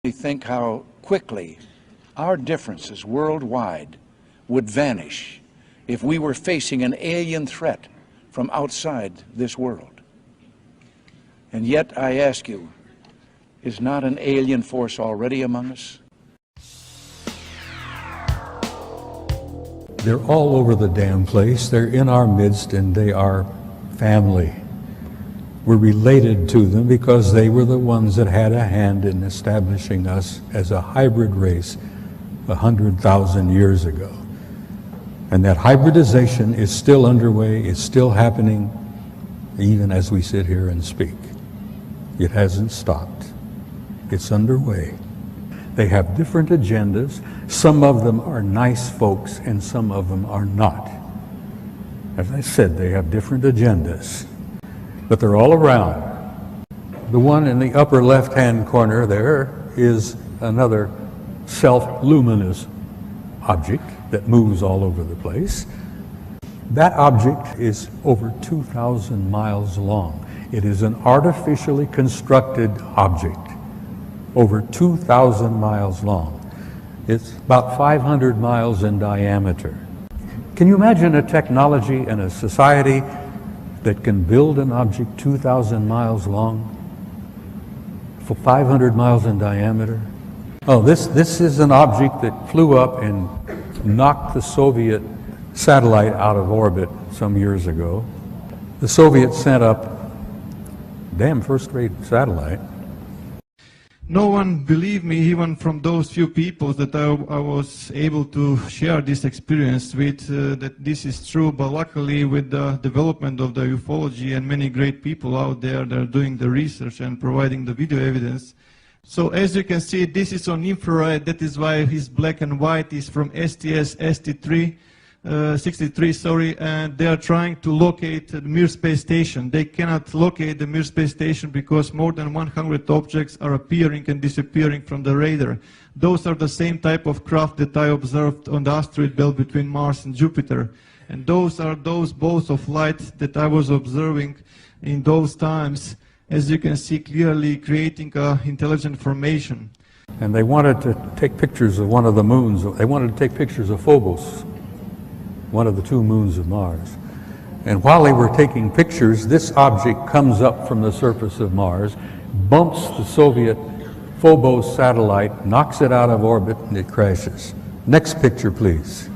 Think how quickly our differences worldwide would vanish if we were facing an alien threat from outside this world. And yet, I ask you, is not an alien force already among us? They're all over the damn place. They're in our midst, and they are family. We're related to them because they were the ones that had a hand in establishing us as a hybrid race 100,000 years ago. And that hybridization is still underway, it's still happening, even as we sit here and speak. It hasn't stopped. It's underway. They have different agendas. Some of them are nice folks, and some of them are not. As I said, they have different agendas. But they're all around. The one in the upper left-hand corner there is another self-luminous object that moves all over the place. That object is over 2,000 miles long. It is an artificially constructed object, over 2,000 miles long. It's about 500 miles in diameter. Can you imagine a technology and a society that can build an object 2,000 miles long for 500 miles in diameter? Oh, this is an object that flew up and knocked the Soviet satellite out of orbit some years ago. The Soviets sent up damn first-rate satellite. No one believed me, even from those few people that I was able to share this experience with, that this is true. But luckily, with the development of the ufology and many great people out there that are doing the research and providing the video evidence. So as you can see, this is on infrared. That is why his black and white is from STS-63. 63, sorry, and they are trying to locate the Mir space station. They cannot locate the Mir space station because more than 100 objects are appearing and disappearing from the radar. Those are the same type of craft that I observed on the asteroid belt between Mars and Jupiter. And those are those balls of light that I was observing in those times, as you can see clearly, creating intelligent formation. And they wanted to take pictures of one of the moons. They wanted to take pictures of Phobos, one of the two moons of Mars. And while they were taking pictures, this object comes up from the surface of Mars, bumps the Soviet Phobos satellite, knocks it out of orbit, and it crashes. Next picture, please.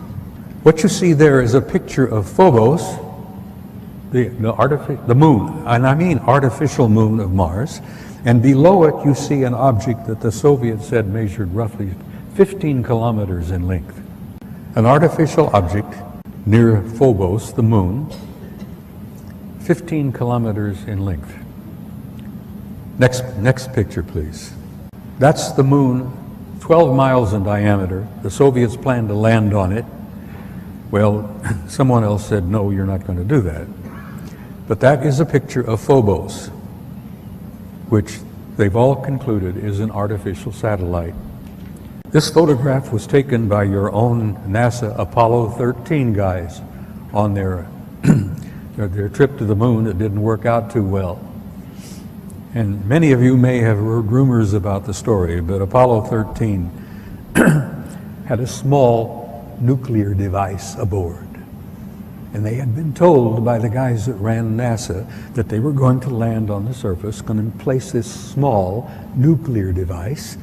What you see there is a picture of Phobos, the moon, and I mean artificial moon of Mars, and below it you see an object that the Soviets said measured roughly 15 kilometers in length. An artificial object near Phobos, the moon, 15 kilometers in length. Next picture, please. That's the moon, 12 miles in diameter. The Soviets planned to land on it. Well, someone else said, no, you're not going to do that. But that is a picture of Phobos, which they've all concluded is an artificial satellite. This photograph was taken by your own NASA Apollo 13 guys on their trip to the moon that didn't work out too well. And many of you may have heard rumors about the story, but Apollo 13 had a small nuclear device aboard. And they had been told by the guys that ran NASA that they were going to land on the surface, going to place this small nuclear device.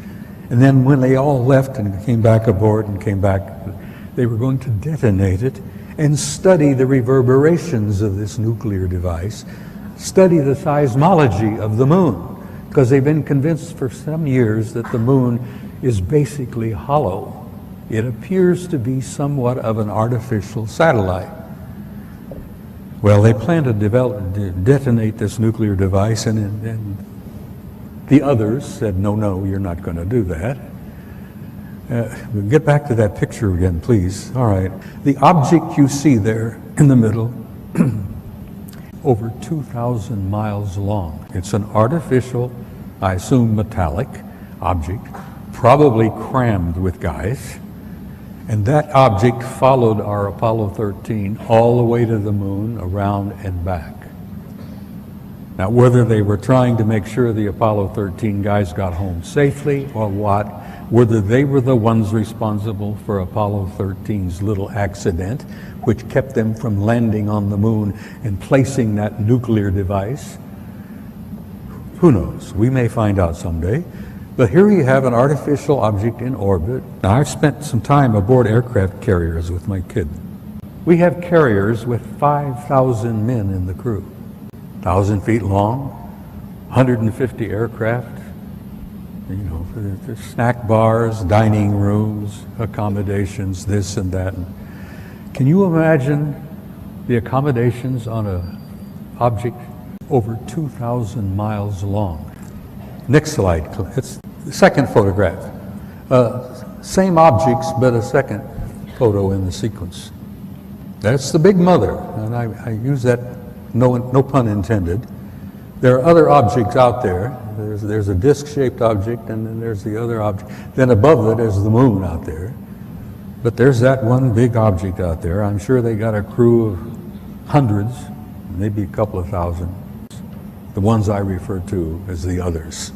And then when they all left and came back aboard and came back, they were going to detonate it and study the reverberations of this nuclear device, study the seismology of the moon, because they've been convinced for some years that the moon is basically hollow. It appears to be somewhat of an artificial satellite. Well, they plan to detonate this nuclear device, and the others said, no, you're not going to do that. Get back to that picture again, please. All right. The object you see there in the middle, over 2,000 miles long. It's an artificial, I assume metallic object, probably crammed with guys. And that object followed our Apollo 13 all the way to the moon, around and back. Now, whether they were trying to make sure the Apollo 13 guys got home safely or what, whether they were the ones responsible for Apollo 13's little accident, which kept them from landing on the moon and placing that nuclear device, who knows? We may find out someday. But here you have an artificial object in orbit. Now, I've spent some time aboard aircraft carriers with my kid. We have carriers with 5,000 men in the crew. 1,000 feet long, 150 aircraft, you know, there's snack bars, dining rooms, accommodations, this and that. Can you imagine the accommodations on an object over 2,000 miles long? Next slide, it's the second photograph. Same objects, but a second photo in the sequence. That's the big mother, and I use that, no pun intended. There are other objects out there. There's a disc-shaped object, and then there's the other object. Then above it is the moon out there. But there's that one big object out there. I'm sure they got a crew of hundreds, maybe a couple of thousand. The ones I refer to as the others.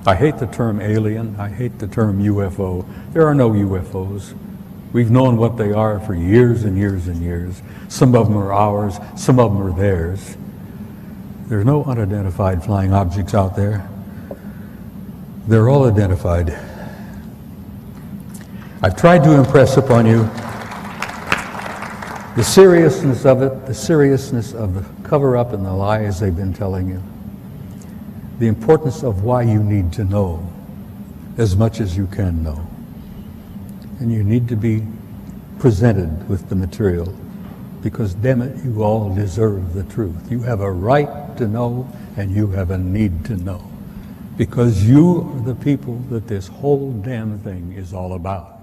I hate the term alien. I hate the term UFO. There are no UFOs. We've known what they are for years and years and years. Some of them are ours, some of them are theirs. There's no unidentified flying objects out there. They're all identified. I've tried to impress upon you the seriousness of it, the seriousness of the cover-up and the lies they've been telling you, the importance of why you need to know as much as you can know. And you need to be presented with the material because, damn it, you all deserve the truth. You have a right to know and you have a need to know because you are the people that this whole damn thing is all about.